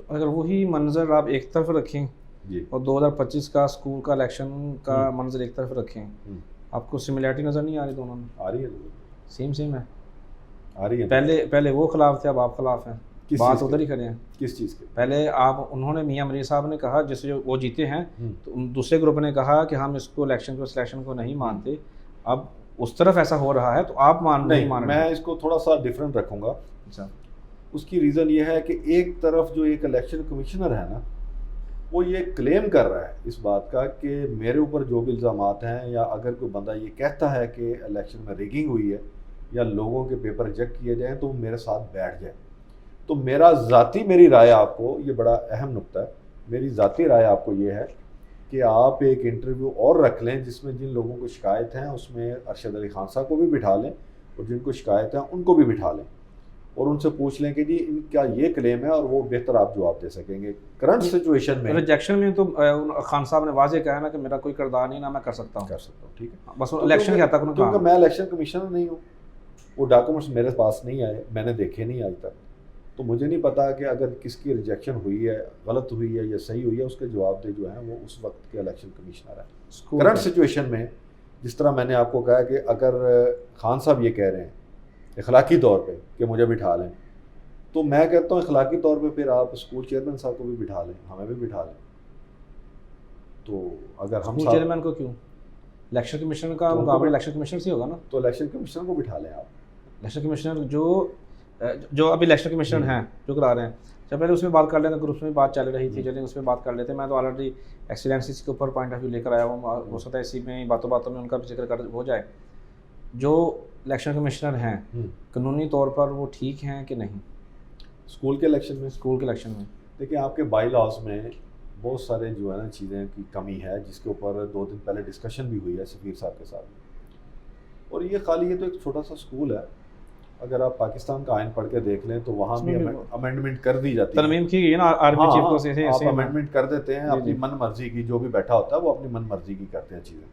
اگر وہی منظر آپ ایک طرف رکھیں جی اور 2025 کا اسکول کا الیکشن کا منظر ایک طرف رکھیں، آپ کو سملیرٹی نظر نہیں آ رہی دونوں میں؟ آ رہی ہے، سیم ہے. آ رہی ہے. پہلے وہ خلاف تھے، اب آپ خلاف ہیں. بات ادھر ہی کھڑے ہیں. کس چیز کے؟ پہلے انہوں نے میاں مرزا صاحب نے کہا جیسے وہ جیتے ہیں، تو دوسرے گروپ نے کہا کہ ہم اس کو سلیکشن کو نہیں مانتے. اب اس طرف ایسا ہو رہا ہے تو آپ نہیں مان رہے؟ میں اس کو تھوڑا سا ڈفرینٹ رکھوں گا. اچھا. اس کی ریزن یہ ہے کہ ایک طرف جو ایک الیکشن کمشنر ہے نا، وہ یہ کلیم کر رہا ہے اس بات کا کہ میرے اوپر جو بھی الزامات ہیں، یا اگر کوئی بندہ یہ کہتا ہے کہ الیکشن میں ریگنگ ہوئی ہے یا لوگوں کے پیپر ریجیکٹ کیے جائیں تو وہ میرے ساتھ بیٹھ جائے. تو میری رائے آپ کو، یہ بڑا اہم نقطہ ہے، میری ذاتی رائے آپ کو یہ ہے کہ آپ ایک انٹرویو اور رکھ لیں جس میں جن لوگوں کو شکایت ہیں اس میں ارشد علی خان صاحب کو بھی بٹھا لیں، اور جن کو شکایت ہیں ان کو بھی بٹھا لیں، اور ان سے پوچھ لیں کہ جی ان کا یہ کلیم ہے، اور وہ بہتر آپ جواب دے سکیں گے. کرنٹ سچویشن میں ریجیکشن میں تو خان صاحب نے واضح کہا نا کہ میرا کوئی کردار نہیں، نہ میں کر سکتا ہوں. ٹھیک ہے، بس الیکشن کیا تک کیونکہ میں الیکشن کمیشنر نہیں ہوں، وہ ڈاکومنٹس میرے پاس نہیں آئے، میں نے دیکھے نہیں آج تک، تو مجھے نہیں پتا کہ اگر کس کی ریجیکشن ہوئی ہے، غلط ہوئی ہے یا صحیح ہوئی ہے، اس کے جواب دہ جو ہیں وہ اس وقت کے الیکشن کمشنر ہیں. کرنٹ سچویشن میں جس طرح میں نے آپ کو کہا کہ اگر خان صاحب یہ کہہ رہے ہیں اخلاقی طور پہ کہ مجھے بٹھا لیں، تو میں کہتا ہوں اخلاقی طور پہ پھر آپ اسکول چیئرمین صاحب کو بھی بٹھا لیں، ہمیں بھی بٹھا لیں. تو اگر ہم چیئرمین کو کیوں؟ الیکشن کمیشنر کا مقابلہ الیکشن کمیشنر سے ہوگا نا، تو الیکشن کمیشنر کو بٹھا لیں آپ. الیکشن کمیشنر جو ابھی الیکشن کمیشنر ہیں جو کرا رہے ہیں، جب پہلے اس میں بات کر لیتے، گروپس میں بات چل رہی تھی، چلیں اس میں بات کر لیتے. میں تو آلریڈی ایکسیلنسیز کے اوپر پوائنٹ آف ویو لے کر آیا ہوں، ہو سکتا ہے اسی میں باتوں میں ان کا بھی ذکر ہو جائے. جو الیکشن کمشنر ہیں قانونی طور پر وہ ٹھیک ہیں کہ نہیں اسکول کے الیکشن میں؟ دیکھیں آپ کے بائی لاز میں بہت سارے جو ہے نا چیزیں کی کمی ہے، جس کے اوپر 2 دن پہلے ڈسکشن بھی ہوئی ہے سفیر صاحب کے ساتھ. اور یہ خالی یہ تو ایک چھوٹا سا اسکول ہے، اگر آپ پاکستان کا آئین پڑھ کے دیکھ لیں تو وہاں بھی امینڈمنٹ کر دی جاتی ہے، ترمیم کی گئی ہے نا آرمی چیف کو سے آپ امینڈمنٹ کر دیتے ہیں اپنی من مرضی کی، جو بھی بیٹھا ہوتا ہے وہ اپنی من مرضی کی کرتے ہیں چیزیں.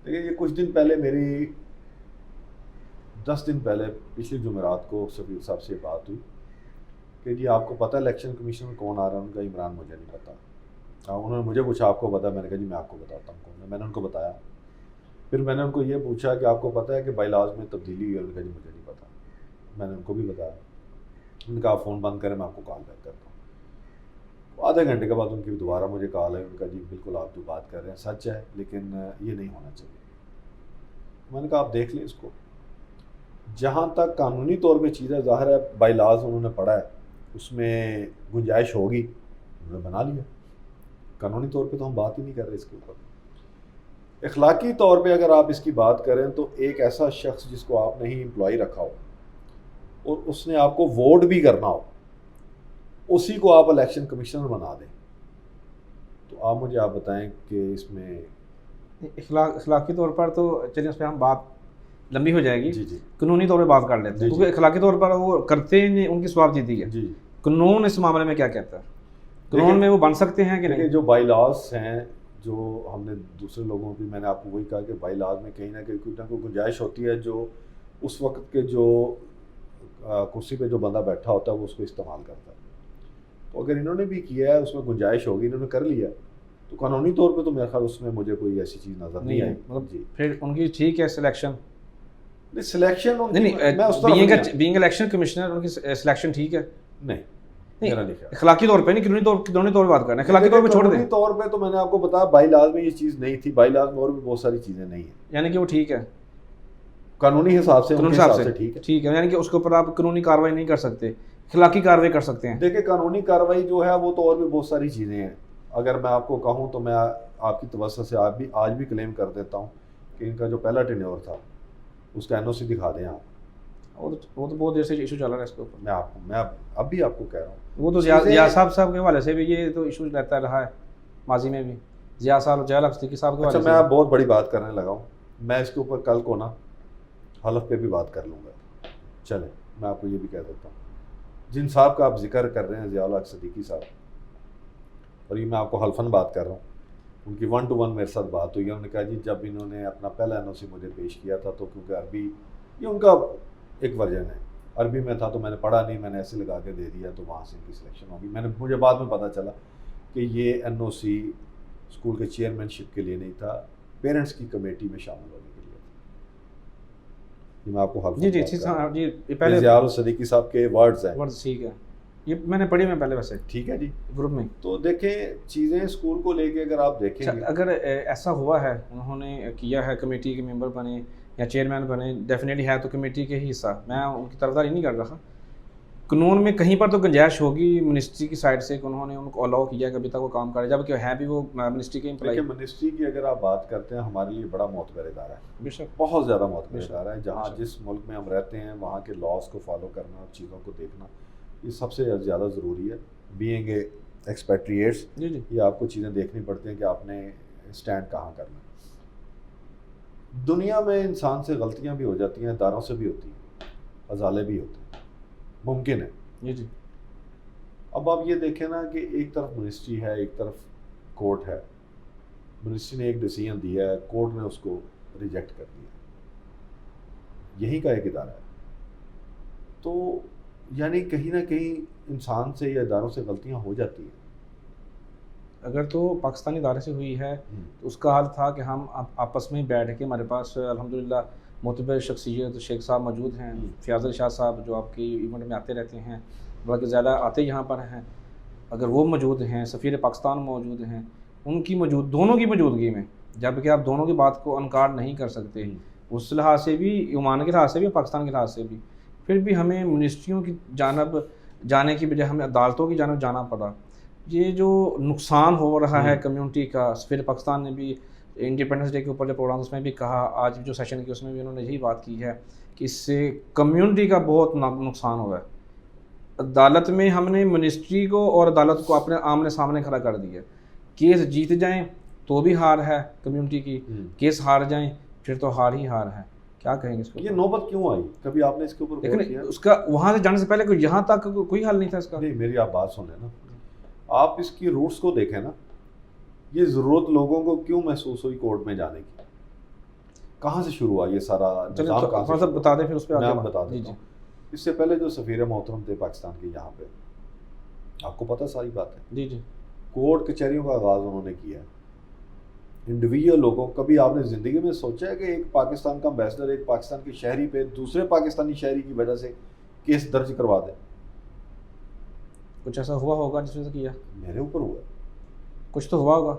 دیکھیں یہ کچھ دن پہلے میری 10 دن پہلے پچھلی جمعرات کو سفیر صاحب سے بات ہوئی کہ جی آپ کو پتہ ہے الیکشن کمیشن کون آ رہا ہے؟ ان کا عمران. مجھے نہیں پتا. انہوں نے مجھے پوچھا آپ کو پتا؟ میں نے کہا جی میں آپ کو بتاتا ہوں کون ہے. میں نے ان کو بتایا. پھر میں نے ان کو یہ پوچھا کہ آپ کو پتہ ہے کہ بائی لاز میں تبدیلی ہوئی ہے؟ انہوں نے کہا جی مجھے نہیں پتا. میں نے ان کو بھی بتایا. ان کا آپ فون بند کریں، میں آپ کو کال بیک کرتا ہوں. آدھے گھنٹے کے بعد ان کی دوبارہ مجھے کال ہے. ان کا جی بالکل آپ جو بات کر رہے ہیں سچ ہے، لیکن یہ نہیں ہونا چاہیے. میں نے کہا آپ دیکھ لیں اس کو، جہاں تک قانونی طور پہ چیزیں ظاہر ہے بائی لاز انہوں نے پڑھا ہے، اس میں گنجائش ہوگی، انہوں نے بنا لیا. قانونی طور پہ تو ہم بات ہی نہیں کر رہے اس کے اوپر. اخلاقی طور پہ اگر آپ اس کی بات کریں تو ایک ایسا شخص جس کو آپ نے ہی امپلائی رکھا ہو اور اس نے آپ کو ووٹ بھی کرنا ہو، اسی کو آپ الیکشن کمشنر بنا دیں، تو آپ بتائیں کہ اس میں اخلاقی طور پر تو چلیے اس پہ ہم بات لمبی ہو جائے گی. جی قانونی طور پہ بات کر لیتے ہیں کیونکہ اخلاقی طور پر وہ کرتے ہیں، ان کی سواب جیتی ہے. جی قانون اس معاملے میں کیا کہتا ہے؟ قانون میں وہ بن سکتے ہیں کہ نہیں؟ جو بائی لاز ہیں، جو ہم نے دوسرے لوگوں کی، میں نے آپ کو وہی کہا کہ بائی لاز میں کہیں نہ کہیں کوئی نہ کوئی گنجائش ہوتی ہے جو اس وقت کے جو کرسی پہ جو بندہ بیٹھا ہوتا ہے وہ اس کو استعمال کرتا ہے. تو اگر انہوں نے بھی کیا ہے، اس میں گنجائش ہوگی، انہوں نے کر لیا، تو قانونی طور پہ تو میرے خیال اس میں مجھے کوئی ایسی چیز نظر نہیں آئی. مطلب پھر ان کی ٹھیک ہے سلیکشن بینگ الیکشن کمشنر، ان کی سلیکشن ٹھیک ہے؟ نہیں اخلاقی طور پہ نہیں، قانونی طور پہ بات کرنا ہے. اخلاقی طور پہ چھوڑ دیں. قانونی طور پہ تو میں نے آپ کو بتایا بائی لاز میں یہ چیز نہیں تھی. بائی لاز میں اور بھی بہت ساری چیزیں نہیں ہیں، یعنی کہ وہ ٹھیک ہے قانونی حساب سے، قانونی حساب سے ٹھیک ہے. یعنی کہ اس کے اوپر آپ قانونی کارروائی نہیں کر سکتے، اخلاقی کارروائی کر سکتے ہیں. دیکھیں قانونی کارروائی جو ہے وہ تو اور بھی بہت ساری چیزیں ہیں. اگر میں آپ کو کہوں تو میں آپ کی توسط سے آج بھی کلیم کر دیتا ہوں کہ ان کا جو پہلا ٹینیور تھا اس کا NOC دکھا دیں آپ. وہ تو بہت دیر سے ایشو چل رہا ہے اس کے اوپر. میں اب بھی آپ کو کہہ رہا ہوں، وہ تو ضیاء صاحب کے حوالے سے بھی یہ تو ایشو رہتا رہا ہے ماضی میں بھی. ضیاء صدیقی صاحب کے حوالے سے. میں اب بہت بڑی بات کرنے لگا ہوں. میں اس کے اوپر کل کو نا حلف پہ بھی بات کر لوں گا. چلیں میں آپ کو یہ بھی کہہ دیتا ہوں، جن صاحب کا آپ ذکر کر رہے ہیں ضیاء الحق صدیقی صاحب، اور یہ میں آپ کو حلفاً بات کر رہا ہوں، ان کی 1 to 1 میرے ساتھ بات ہوئی ہے. انہوں نے کہا جی جب انہوں نے اپنا پہلا NOC مجھے پیش کیا تھا تو کیونکہ عربی یہ ان کا ایک ورژن ہے، عربی میں تھا تو میں نے پڑھا نہیں, میں نے ایسے لگا کے دے دیا تو وہاں سے ان کی سلیکشن ہوگی. مجھے بعد میں پتہ چلا کہ یہ NOC اسکول کے چیئرمین شپ کے لیے نہیں تھا, پیرنٹس کی کمیٹی میں شامل ہونے کے لیے تھا. یہ میں آپ کو حلف جی پہلے ضیاء الصدیقی صاحب کے ورڈز ہیں. ٹھیک ہے, یہ میں نے پڑھی میں پہلے ویسے. ٹھیک ہے جی, گروپ میں. تو دیکھیں چیزیں اسکول کو لے کے اگر آپ دیکھیں گے, اگر ایسا ہوا ہے انہوں نے کیا ہے, کمیٹی کے ممبر بنے یا چیئرمین بنے, ڈیفینیٹلی ہے تو کمیٹی کے ہی حصہ, میں ان کی طرفداری نہیں کر رہا. قانون میں کہیں پر تو گنجائش ہوگی منسٹری کی سائڈ سے کہ انہوں نے ان کو الاؤ کیا کہ ابھی تک وہ کام کرے, جب کہ ہے بھی وہ منسٹری کے امپلائی. منسٹری کی اگر آپ بات کرتے ہیں ہمارے لیے بڑا معتبر ادارہ ہے, بے شک بہت زیادہ معتبر ادارہ ہے. جہاں جس ملک میں ہم رہتے ہیں وہاں کے لاس کو فالو کرنا اور چیزوں کو دیکھنا یہ سب سے زیادہ ضروری ہے. بینگ اے ایکسپیٹریٹس یہ آپ کو چیزیں دیکھنی پڑتی ہیں کہ آپ نے اسٹینڈ کہاں کرنا. دنیا میں انسان سے غلطیاں بھی ہو جاتی ہیں, اداروں سے بھی ہوتی ہیں, ازالے بھی ہوتے ہیں, ممکن ہے. جی اب آپ یہ دیکھیں نا کہ ایک طرف منسٹری ہے, ایک طرف کورٹ ہے. منسٹری نے ایک ڈیسیژن دیا ہے, کورٹ نے اس کو ریجیکٹ کر دیا, یہی کا ایک ادارہ ہے. تو یعنی کہیں نہ کہیں انسان سے یا اداروں سے غلطیاں ہو جاتی ہیں. اگر تو پاکستانی ادارے سے ہوئی ہے تو اس کا حال تھا کہ ہم آپس میں بیٹھ کے, ہمارے پاس الحمدللہ معتبر شخصیت شیخ صاحب موجود ہیں, فیاض شاہ صاحب جو آپ کی ایونٹ میں آتے رہتے ہیں, بلکہ زیادہ آتے یہاں پر ہیں, اگر وہ موجود ہیں, سفیر پاکستان موجود ہیں, ان کی دونوں کی موجودگی میں, جبکہ آپ دونوں کی بات کو انکار نہیں کر سکتے, اس لحاظ سے بھی, عمان کے لحاظ سے بھی, پاکستان کے لحاظ سے بھی, پھر بھی ہمیں منسٹریوں کی جانب جانے کی بجائے ہمیں عدالتوں کی جانب جانا پڑا. یہ جو نقصان ہو رہا ہے کمیونٹی کا, سفیر پاکستان نے بھی انڈیپینڈنس ڈے کے اوپر جو پروگرام اس میں بھی کہا, آج جو سیشن کی اس میں بھی انہوں نے یہی بات کی ہے کہ اس سے کمیونٹی کا بہت نقصان ہوا ہے. عدالت میں ہم نے منسٹری کو اور عدالت کو اپنے آمنے سامنے کھڑا کر دیا. کیس جیت جائیں تو بھی ہار ہے کمیونٹی کی, کیس ہار جائیں پھر تو ہار ہی ہار ہے. کیا کہیں گے اس کو؟ یہ نوبت کیوں آئی, کبھی آپ نے اس کے اوپر غور کیا؟ اس کا وہاں سے جانے سے پہلے یہاں تک کوئی حل نہیں تھا اس کا. نہیں, میری آپ بات سن لیں نا, آپ اس کی روٹس کو دیکھیں نا. یہ ضرورت لوگوں کو کیوں محسوس ہوئی کورٹ میں جانے کی, کہاں سے شروع ہوا یہ سارا نظام, کہاں سے بتا دیں پھر اس پہ میں آپ بتا دیتا ہوں. اس سے پہلے جو سفیر محترم تھے پاکستان کے یہاں پہ, آپ کو پتہ ساری بات ہے, جی کورٹ کچہریوں کا آغاز انہوں نے کیا. انڈیویجول لوگوں, کبھی آپ نے زندگی میں سوچا ہے کہ ایک پاکستان کا امبیسڈر ایک پاکستان کے شہری پہ دوسرے پاکستانی شہری کی وجہ سے کیس درج کروا دے؟ کچھ ایسا ہوا ہوگا جس نے کیا؟ میرے اوپر ہوا, کچھ تو ہوا ہوگا,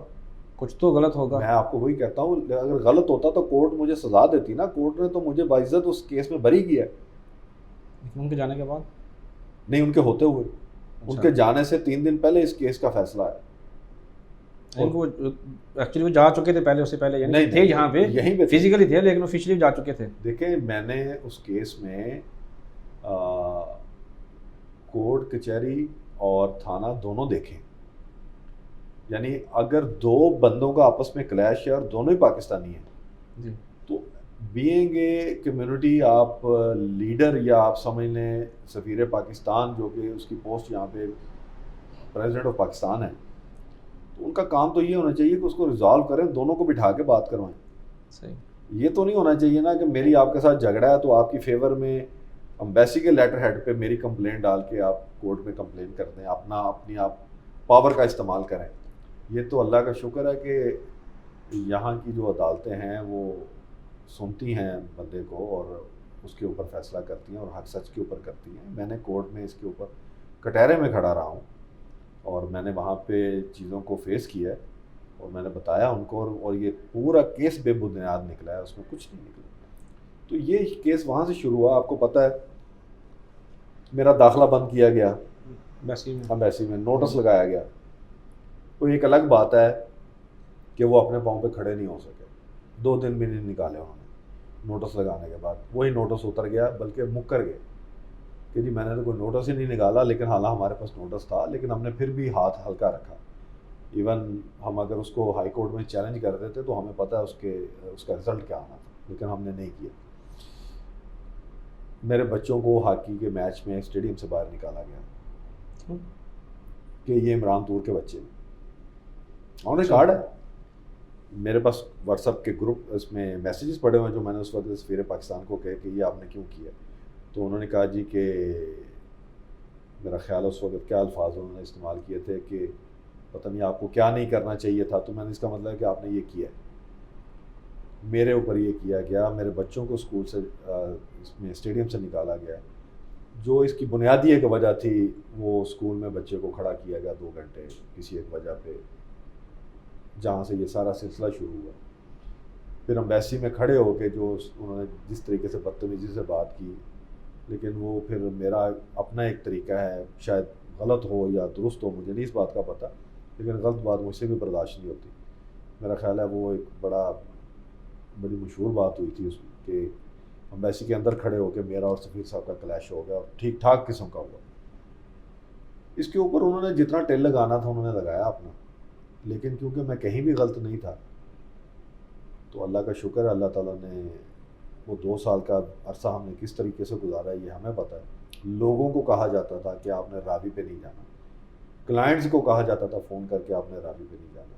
کچھ تو غلط ہوگا. میں آپ کو وہی کہتا ہوں, اگر غلط ہوتا تو کورٹ مجھے سزا دیتی نا. کورٹ نے تو مجھے باعزت اس کیس میں بری کیا. ان کے جانے کے بعد نہیں, ان کے ہوتے ہوئے, ان کے جانے سے 3 دن پہلے اس کیس کا فیصلہ ہے. وہ ایکچولی وہ جا چکے تھے پہلے, اس سے پہلے یعنی تھے یہاں پہ, یہیں پہ فزیکلی تھے لیکن آفیشلی جا چکے تھے. دیکھیں, میں نے اس کیس میں کورٹ کچہری اور تھانہ دونوں دیکھیں. یعنی اگر 2 بندوں کا آپس میں کلیش ہے اور دونوں ہی پاکستانی ہیں تو بینگ اے کمیونٹی, آپ لیڈر یا آپ سمجھ لیں سفیر پاکستان جو کہ اس کی پوسٹ یہاں پہ پریزیڈنٹ آف پاکستان ہے, تو ان کا کام تو یہ ہونا چاہیے کہ اس کو ریزالو کریں, دونوں کو بٹھا کے بات کروائیں. صحیح. یہ تو نہیں ہونا چاہیے نا کہ میری آپ کے ساتھ جھگڑا ہے تو آپ کی فیور میں امبیسی کے لیٹر ہیڈ پہ میری کمپلین ڈال کے آپ کورٹ میں کمپلین کر دیں, اپنی آپ پاور کا استعمال کریں. یہ تو اللہ کا شکر ہے کہ یہاں کی جو عدالتیں ہیں وہ سنتی ہیں بندے کو اور اس کے اوپر فیصلہ کرتی ہیں اور حق سچ کے اوپر کرتی ہیں. میں نے کورٹ میں اس کے اوپر کٹہرے میں کھڑا رہا ہوں اور میں نے وہاں پہ چیزوں کو فیس کیا ہے اور میں نے بتایا ان کو, اور یہ پورا کیس بے بنیاد نکلا ہے, اس میں کچھ نہیں نکلا. تو یہ کیس وہاں سے شروع ہوا. آپ کو پتہ ہے میرا داخلہ بند کیا گیا امبیسی میں, نوٹس لگایا گیا. تو ایک الگ بات ہے کہ وہ اپنے پاؤں پہ کھڑے نہیں ہو سکے, 2 دن بھی نہیں نکالے انہوں نے نوٹس لگانے کے بعد. وہی نوٹس اتر گیا, بلکہ مکر گئے کہ جی میں نے تو کوئی نوٹس ہی نہیں نکالا, لیکن حالانکہ ہمارے پاس نوٹس تھا, لیکن ہم نے پھر بھی ہاتھ ہلکا رکھا. ایون ہم اگر اس کو ہائی کورٹ میں چیلنج کر دیتے تو ہمیں پتہ ہے اس کا رزلٹ کیا آنا تھا, لیکن ہم نے نہیں کیا. میرے بچوں کو ہاکی کے میچ میں اسٹیڈیم سے باہر نکالا گیا کہ یہ عمران طور کے بچے ہیں. انہوں نے کارڈ ہے میرے پاس, واٹس ایپ کے گروپ اس میں میسیجز پڑے ہوئے ہیں جو میں نے اس وقت سفیر پاکستان کو کہے کہ یہ آپ نے کیوں کیا. تو انہوں نے کہا جی کہ میرا خیال ہے اس وقت کیا الفاظ انہوں نے استعمال کیے تھے کہ پتہ نہیں آپ کو کیا نہیں کرنا چاہیے تھا. تو میں نے اس کا مطلب ہے کہ آپ نے یہ کیا ہے, میرے اوپر یہ کیا گیا, میرے بچوں کو اسکول سے اس میں اسٹیڈیم سے نکالا گیا. جو اس کی بنیادی ایک وجہ تھی وہ اسکول میں بچے کو کھڑا کیا گیا 2 گھنٹے کسی ایک وجہ پہ, جہاں سے یہ سارا سلسلہ شروع ہوا. پھر امبیسی میں کھڑے ہو کے جو انہوں نے جس طریقے سے بدتمیزی سے بات کی, لیکن وہ پھر میرا اپنا ایک طریقہ ہے, شاید غلط ہو یا درست ہو مجھے نہیں اس بات کا پتہ, لیکن غلط بات مجھ سے بھی برداشت نہیں ہوتی. میرا خیال ہے وہ ایک بڑی مشہور بات ہوئی تھی اس کہ امبیسی کے اندر کھڑے ہو کے میرا اور سفیر صاحب کا کلیش ہو گیا اور ٹھیک ٹھاک قسم کا ہوا. اس کے اوپر انہوں نے جتنا ٹیل لگانا تھا انہوں نے لگایا اپنا, لیکن کیونکہ میں کہیں بھی غلط نہیں تھا تو اللہ کا شکر ہے, اللہ تعالیٰ نے وہ 2 سال کا عرصہ ہم نے کس طریقے سے گزارا ہے یہ ہمیں پتہ ہے. لوگوں کو کہا جاتا تھا کہ آپ نے راوی پہ نہیں جانا, کلائنٹس کو کہا جاتا تھا فون کر کے آپ نے راوی پہ نہیں جانا,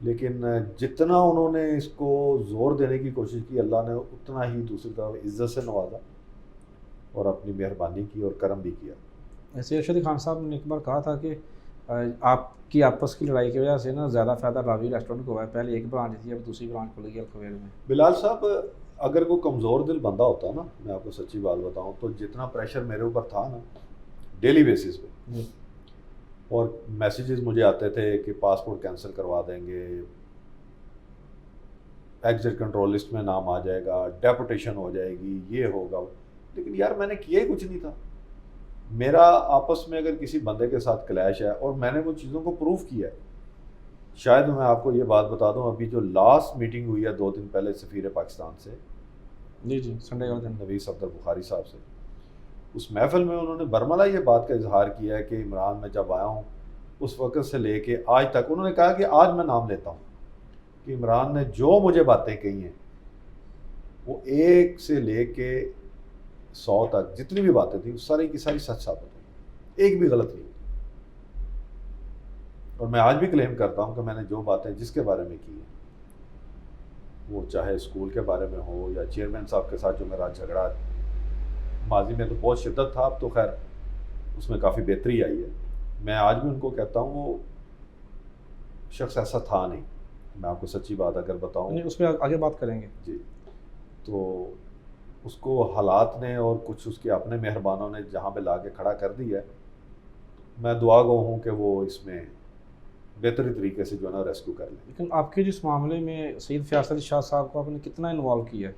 لیکن جتنا انہوں نے اس کو زور دینے کی کوشش کی اللہ نے اتنا ہی دوسری طرف عزت سے نوازا اور اپنی مہربانی کی اور کرم بھی کیا. ایسے ارشد خان صاحب نے ایک بار کہا تھا کہ آپ کی آپس کی لڑائی کی وجہ سے نا زیادہ فائدہ راوی ریسٹورنٹ کو ہوا ہے, پہلے ایک برانچ تھی اب دوسری برانچ کھل گئی الخویر میں. بلال صاحب اگر کوئی کمزور دل بندہ ہوتا ہے نا, میں آپ کو سچی بات بتاؤں تو جتنا پریشر میرے اوپر تھا نا ڈیلی بیسس پہ, اور میسیجز مجھے آتے تھے کہ پاسپورٹ کینسل کروا دیں گے, ایگزٹ کنٹرول لسٹ میں نام آ جائے گا, ڈیپوٹیشن ہو جائے گی, یہ ہوگا, لیکن یار میں نے کیا ہی کچھ نہیں تھا. میرا آپس میں اگر کسی بندے کے ساتھ کلیش ہے اور میں نے وہ چیزوں کو پروف کیا ہے, شاید میں آپ کو یہ بات بتا دوں, ابھی جو لاسٹ میٹنگ ہوئی ہے 2 دن پہلے سفیر پاکستان سے, جی سنڈے کا دن, نویس صفدر بخاری صاحب سے, اس محفل میں انہوں نے برملا یہ بات کا اظہار کیا ہے کہ عمران میں جب آیا ہوں اس وقت سے لے کے آج تک, انہوں نے کہا کہ آج میں نام لیتا ہوں کہ عمران نے جو مجھے باتیں کہی ہیں وہ 1 سے لے کے 100 تک جتنی بھی باتیں تھیں ساری کی ساری سچ ثابت ہوئی, ایک بھی غلط نہیں ہوئی. اور میں آج بھی کلیم کرتا ہوں کہ میں نے جو باتیں جس کے بارے میں کی ہیں, وہ چاہے اسکول کے بارے میں ہو یا چیئرمین صاحب کے ساتھ جو میرا جھگڑا ماضی میں تو بہت شدت تھا, اب تو خیر اس میں کافی بہتری آئی ہے. میں آج بھی ان کو کہتا ہوں وہ شخص ایسا تھا نہیں, میں آپ کو سچی بات اگر بتاؤں, اس پہ آگے بات کریں گے. جی, تو اس کو حالات نے اور کچھ اس کے اپنے مہربانوں نے جہاں پہ لا کے کھڑا کر دی ہے, میں دعا گو ہوں کہ وہ اس میں بہتری طریقے سے جو ہے نا ریسکیو کر لیں. لیکن آپ کے جس معاملے میں سید فیاض علی شاہ صاحب کو آپ نے کتنا انوالو کیا ہے؟